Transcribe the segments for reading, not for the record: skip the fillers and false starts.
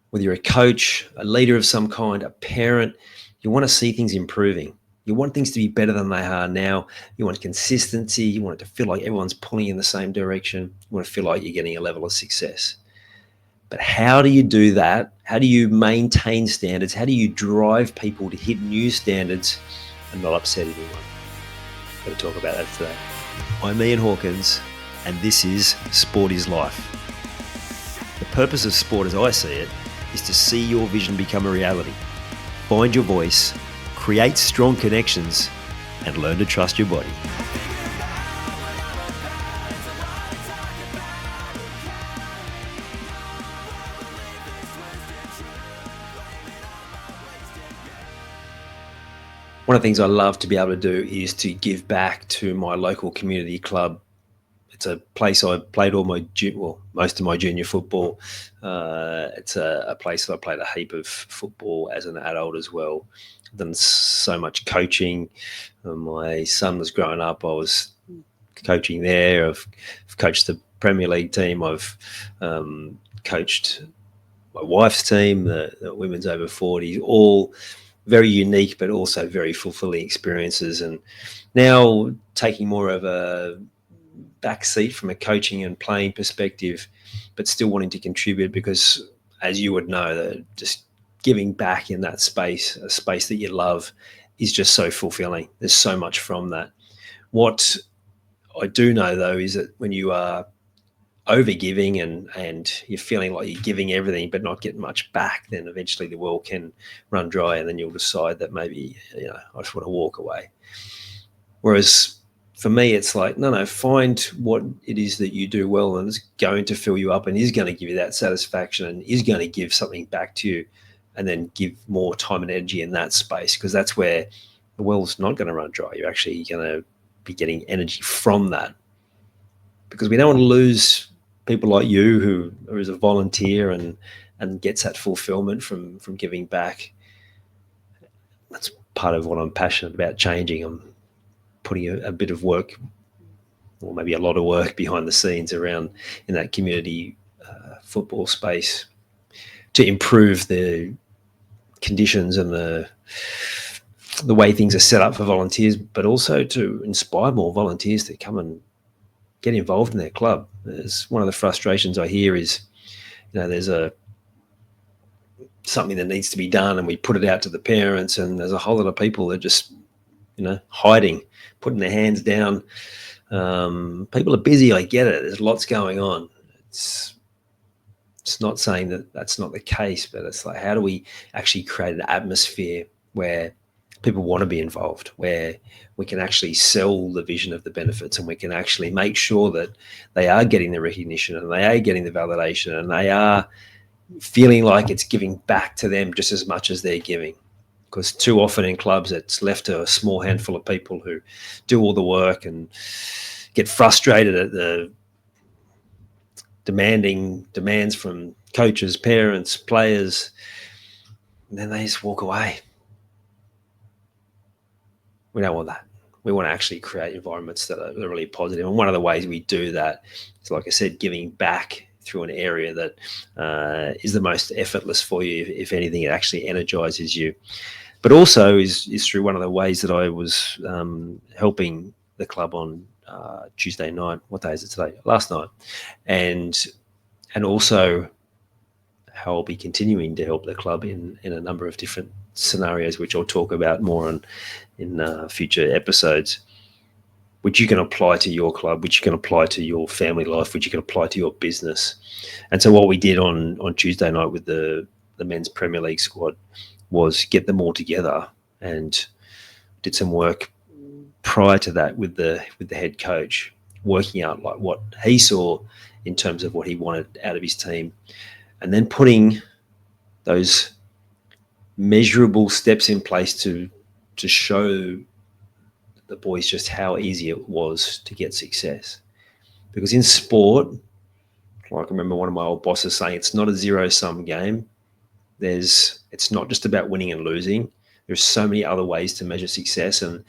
Whether you're a coach, a leader of some kind, a parent, you want to see things improving. You want things to be better than they are now. You want consistency. You want it to feel like everyone's pulling in the same direction. You want to feel like you're getting a level of success. But how do you do that? How do you maintain standards? How do you drive people to hit new standards and not upset anyone? I'm going to talk about that today. I'm Ian Hawkins, and this is Sport is Life. The purpose of sport, as I see it, is to see your vision become a reality. Find your voice, create strong connections, and learn to trust your body. One of the things I love to be able to do is to give back to my local community club. It's a place I played most of my junior football. It's a place that I played a heap of football as an adult as well. I've done so much coaching. When my son was growing up, I was coaching there. I've coached the Premier League team. I've coached my wife's team, the women's over 40, all very unique, but also very fulfilling experiences. And now taking more of a backseat from a coaching and playing perspective, but still wanting to contribute because, as you would know, that just giving back in that space, a space that you love, is just so fulfilling. There's so much from that. What I do know, though, is that when you are over-giving and you're feeling like you're giving everything but not getting much back, then eventually the well can run dry, and then you'll decide that maybe, I just want to walk away. Whereas for me, it's like, no, find what it is that you do well and it's going to fill you up and is going to give you that satisfaction and is going to give something back to you, and then give more time and energy in that space, because that's where the well's not going to run dry. You're actually going to be getting energy from that, because we don't want to lose people like you who is a volunteer and gets that fulfillment from giving back. That's part of what I'm passionate about changing. I'm putting a bit of work, or maybe a lot of work, behind the scenes around in that community football space to improve the conditions and the way things are set up for volunteers, but also to inspire more volunteers to come and get involved in their club. There's one of the frustrations I hear is, there's something that needs to be done, and we put it out to the parents, and there's a whole lot of people that are just, hiding, putting their hands down. People are busy. I get it. There's lots going on. It's not saying that that's not the case, but it's like, how do we actually create an atmosphere where people want to be involved, where we can actually sell the vision of the benefits, and we can actually make sure that they are getting the recognition and they are getting the validation and they are feeling like it's giving back to them just as much as they're giving. Because too often in clubs, it's left to a small handful of people who do all the work and get frustrated at the demands from coaches, parents, players, and then they just walk away. We don't want that. We want to actually create environments that are really positive. And one of the ways we do that is, like I said, giving back through an area that is the most effortless for you. If anything, it actually energizes you. But also is through one of the ways that I was helping the club on Tuesday night. What day is it today? Last night. And also how I'll be continuing to help the club in a number of different scenarios, which I'll talk about more in future episodes, which you can apply to your club, which you can apply to your family life, which you can apply to your business. And so what we did on Tuesday night with the men's Premier League squad was get them all together, and did some work prior to that with the head coach, working out like what he saw in terms of what he wanted out of his team, and then putting those measurable steps in place to show the boys just how easy it was to get success. Because in sport, like I remember one of my old bosses saying, it's not a zero-sum game. It's not just about winning and losing. There's so many other ways to measure success, and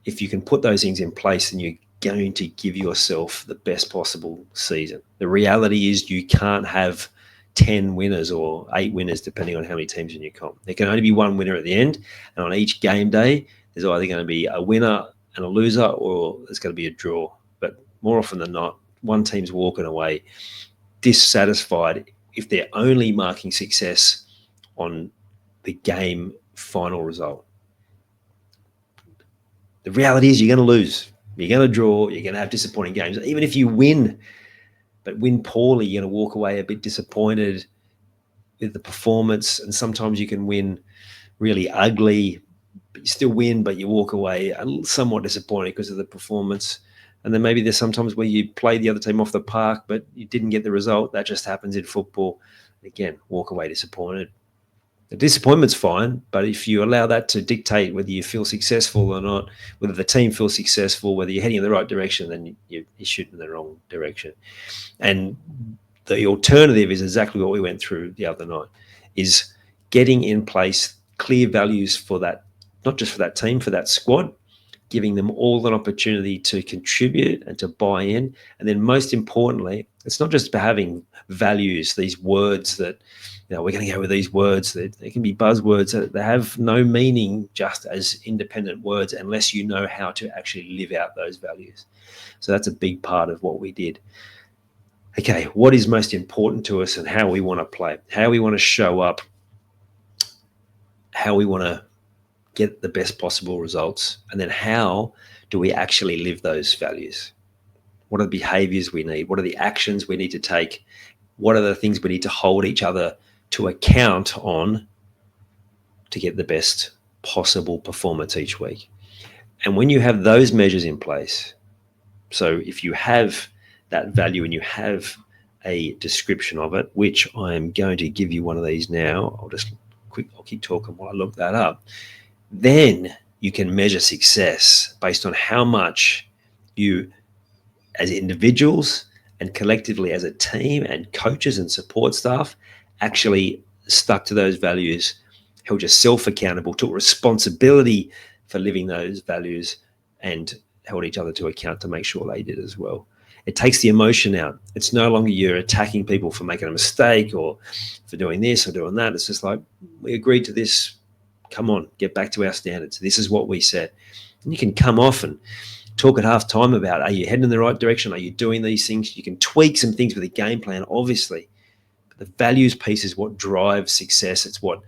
if you can put those things in place, then you're going to give yourself the best possible season. The reality is you can't have 10 winners or 8 winners, depending on how many teams in your comp. There can only be one winner at the end. And on each game day, there's either going to be a winner and a loser, or there's going to be a draw. But more often than not, one team's walking away dissatisfied if they're only marking success on the game final result. The reality is you're going to lose. You're going to draw. You're going to have disappointing games. Even if you win, but win poorly, you're going to walk away a bit disappointed with the performance. And sometimes you can win really ugly, but you still win, but you walk away somewhat disappointed because of the performance. And then maybe there's sometimes where you play the other team off the park, but you didn't get the result. That just happens in football. Again, walk away disappointed. The disappointment's fine, but if you allow that to dictate whether you feel successful or not, whether the team feels successful, whether you're heading in the right direction, then you're shooting in the wrong direction. And the alternative is exactly what we went through the other night, is getting in place clear values for that, not just for that team, for that squad, giving them all an opportunity to contribute and to buy in. And then most importantly, it's not just about having values, these words that, we're going to go with these words. They can be buzzwords that have no meaning just as independent words unless you know how to actually live out those values. So that's a big part of what we did. Okay, what is most important to us and how we want to play, how we want to show up, how we want to get the best possible results, and then how do we actually live those values? What are the behaviors we need? What are the actions we need to take? What are the things we need to hold each other to account on to get the best possible performance each week? And when you have those measures in place, so if you have that value and you have a description of it, which I am going to give you one of these now, I'll keep talking while I look that up, then you can measure success based on how much you, as individuals and collectively as a team and coaches and support staff, actually stuck to those values, held yourself accountable, took responsibility for living those values, and held each other to account to make sure they did as well. It takes the emotion out. It's no longer you're attacking people for making a mistake or for doing this or doing that. It's just like, we agreed to this. Come on, get back to our standards. This is what we said. And you can come off and talk at half time about, are you heading in the right direction? Are you doing these things? You can tweak some things with a game plan, obviously. But the values piece is what drives success. It's what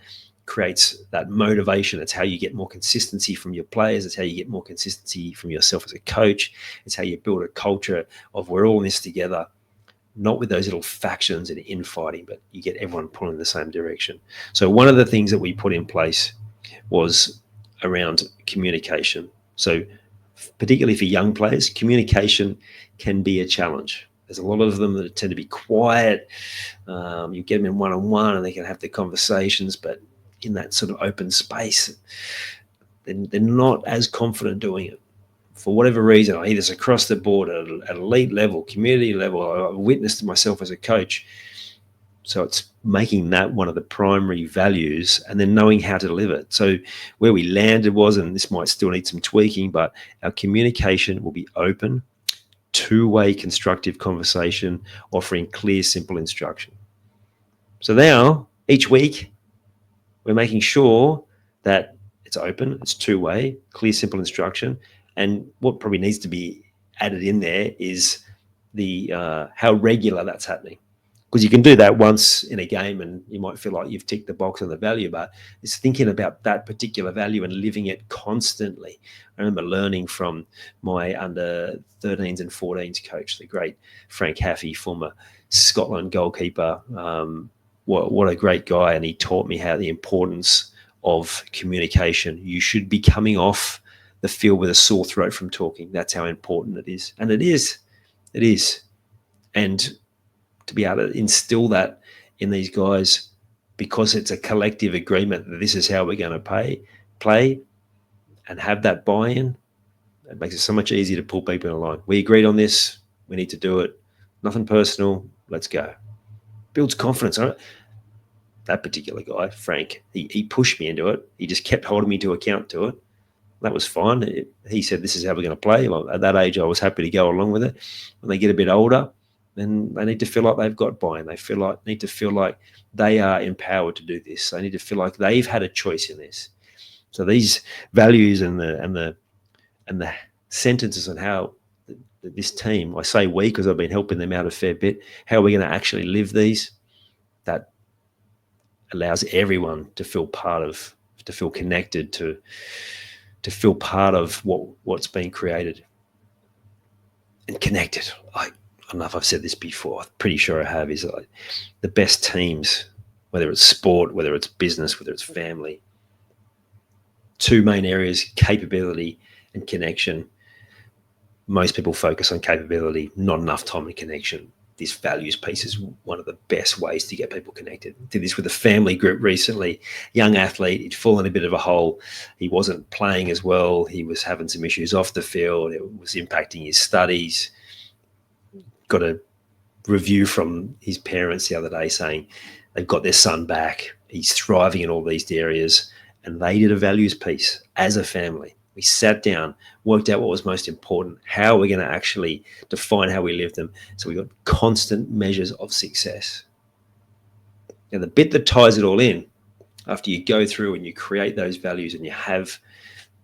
creates that motivation. It's how you get more consistency from your players. It's how you get more consistency from yourself as a coach. It's how you build a culture of we're all in this together, not with those little factions and infighting, but you get everyone pulling in the same direction. So one of the things that we put in place was around communication. So particularly for young players, communication can be a challenge. There's a lot of them that tend to be quiet. You get them in one-on-one and they can have their conversations, but in that sort of open space, they're not as confident doing it. For whatever reason, I hear this across the board at elite level, community level. I've witnessed it myself as a coach. So it's making that one of the primary values and then knowing how to deliver it. So where we landed was, and this might still need some tweaking, but our communication will be open, two-way constructive conversation, offering clear, simple instruction. So now, each week, we're making sure that it's open, it's two-way, clear, simple instruction. And what probably needs to be added in there is the how regular that's happening. Because you can do that once in a game and you might feel like you've ticked the box on the value, but it's thinking about that particular value and living it constantly. I remember learning from my under 13s and 14s coach, the great Frank Haffey, former Scotland goalkeeper. What a great guy. And he taught me how the importance of communication. You should be coming off the field with a sore throat from talking. That's how important it is. And it is. And to be able to instill that in these guys, because it's a collective agreement that this is how we're going to play and have that buy-in, it makes it so much easier to pull people in a line. We agreed on this. We need to do it. Nothing personal. Let's go. Builds confidence. That particular guy, Frank, he pushed me into it. He just kept holding me to account to it. That was fine. He said, this is how we're going to play. Well, at that age, I was happy to go along with it. When they get a bit older, And they need to feel like they've got buy-in. They need to feel like they are empowered to do this. They need to feel like they've had a choice in this. So these values and the sentences on how this team, I say we because I've been helping them out a fair bit, how are we going to actually live these? That allows everyone to feel part of, to feel connected, to feel part of what's been created and connected. I don't know if I've said this before. I'm pretty sure I have. Is like the best teams, whether it's sport, whether it's business, whether it's family. Two main areas: capability and connection. Most people focus on capability, not enough time and connection. This values piece is one of the best ways to get people connected. Did this with a family group recently. Young athlete, he'd fallen a bit of a hole. He wasn't playing as well. He was having some issues off the field. It was impacting his studies. Got a review from his parents the other day saying they've got their son back. He's thriving in all these areas. And they did a values piece as a family. We sat down, worked out what was most important, how we're going to actually define how we live them. So we got constant measures of success. Now, the bit that ties it all in, after you go through and you create those values and you have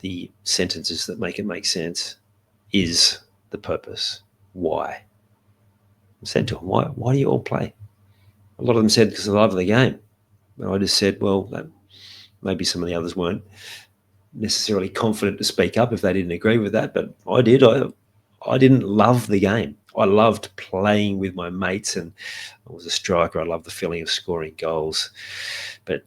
the sentences that make it make sense, is the purpose. Why? I said to them, why do you all play? A lot of them said, because I love the game. And I just said, well, maybe some of the others weren't necessarily confident to speak up if they didn't agree with that, but I did. I didn't love the game. I loved playing with my mates, and I was a striker. I loved the feeling of scoring goals, but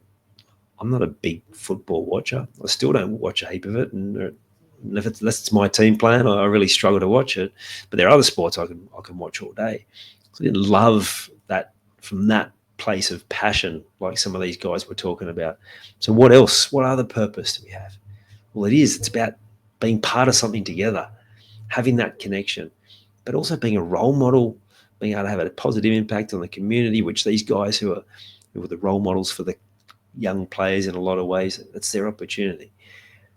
I'm not a big football watcher. I still don't watch a heap of it, and unless it's my team playing, I really struggle to watch it. But there are other sports I can watch all day. So I didn't love that from that place of passion like some of these guys were talking about. So what else? What other purpose do we have? Well, it's about being part of something together, having that connection, but also being a role model, being able to have a positive impact on the community, which these guys who are the role models for the young players in a lot of ways, that's their opportunity.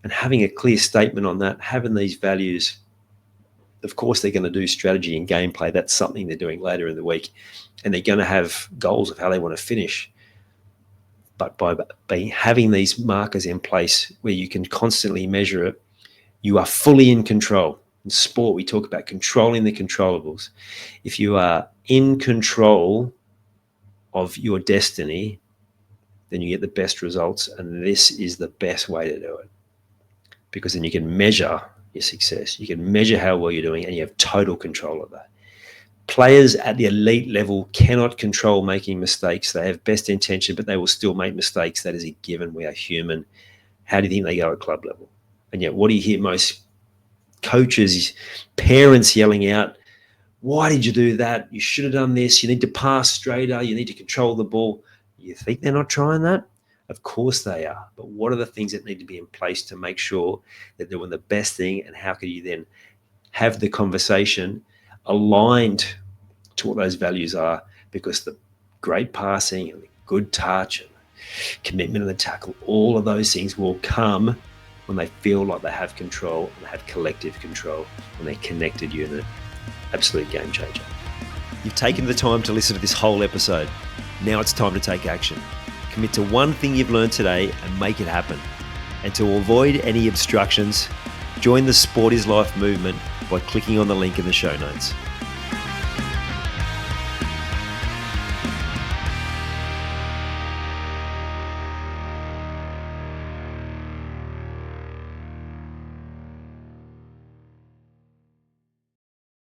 And having a clear statement on that, having these values, of course, they're going to do strategy and gameplay. That's something they're doing later in the week. And they're going to have goals of how they want to finish. But by having these markers in place where you can constantly measure it, you are fully in control. In sport, we talk about controlling the controllables. If you are in control of your destiny, then you get the best results. And this is the best way to do it. Because then you can measure your success. You can measure how well you're doing, and you have total control of that. Players at the elite level cannot control making mistakes. They have best intention, but they will still make mistakes. That is a given. We are human. How do you think they go at club level? And yet, what do you hear most coaches, parents yelling out, why did you do that? You should have done this. You need to pass straighter. You need to control the ball. You think they're not trying that? Of course they are. But what are the things that need to be in place to make sure that they're doing the best thing? And how can you then have the conversation aligned to what those values are? Because the great passing and the good touch and commitment and the tackle, all of those things will come when they feel like they have control and they have collective control and they're connected unit. Absolute game changer. You've taken the time to listen to this whole episode. Now it's time to take action. Commit to one thing you've learned today and make it happen. And to avoid any obstructions, join the Sport is Life movement by clicking on the link in the show notes.